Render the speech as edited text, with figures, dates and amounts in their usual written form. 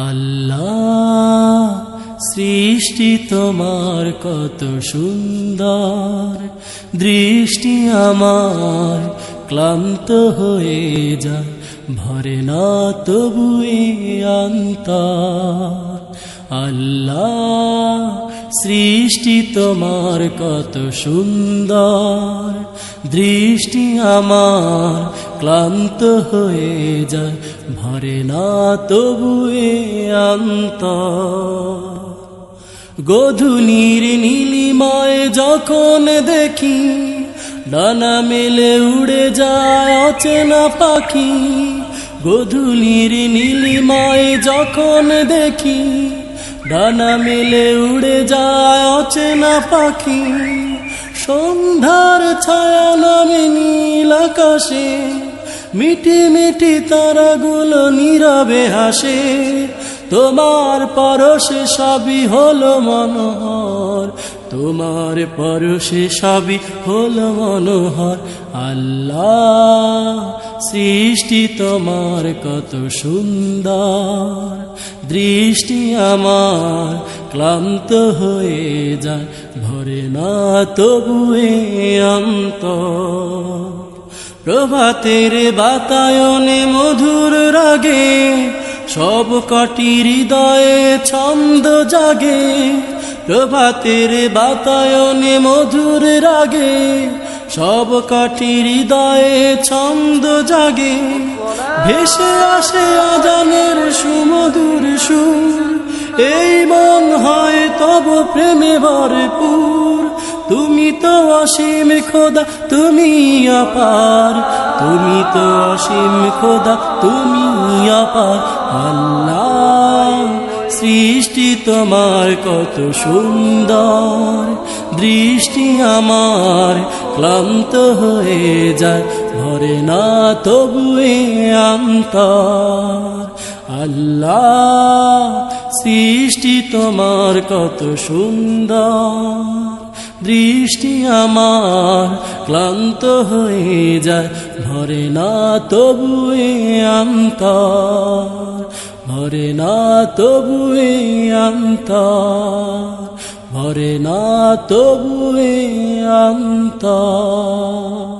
আল্লাহ সৃষ্টি তোমার কত সুন্দর, দৃষ্টি আমার ক্লান্ত হয়ে যায়, ভরে না তবু এ অন্তর। আল্লাহ সৃষ্টি তোমার কত সুন্দর, দৃষ্টি আমার ক্লান্ত হয়ে যায়, ভরে না তবু এ অন্তর। গধূলির নীলিমায় যখন দেখি ডানা মেলে উড়ে যায় অচেনা পাখি, গধূলির নীলিমায় যখন দেখি ডানা মেলে উড়ে যায় অচেনা পাখি, সন্ধ্যার ছায়া নামে নীল আকাশে মিটি মিটি তারাগুলো নীরবে হাসে, তোমার পরশে সবই হলো মনোহর, তোমার পরশে সবই হলো মনোহর। আল্লাহ সৃষ্টি তোমার কত সুন্দর, দৃষ্টি আমার ক্লান্ত হয়ে যায়, ভরে না তবু এ অন্তর। প্রভাতের বাতায়নে মধুর রাগে সব কটি হৃদয়ে ছন্দ জাগে, প্রভাতের বাতায়নে মধুর রাগে সব কটি হৃদয়ে ছন্দ জাগে, ভেসে আসে আজানের সুমধুর সুর, এই মন হয় তব প্রেমে ভরপুর। তুমি তো অসীম খোদা, তুমি অপার, তুমি তো অসীম খোদা, তুমি অপার। আল্লাহ সৃষ্টি তোমার কত সুন্দর, দৃষ্টি আমার ক্লান্ত হয়ে যায়, ভরে না তবু এ অন্তর। আল্লাহ সৃষ্টি তোমার কত সুন্দর, দৃষ্টি আমার ক্লান্ত হয়ে যায়, ভরে না তবু এ অন্তর, ভরে না তবু এ অন্তর, ভরে না তবু এ অন্তর।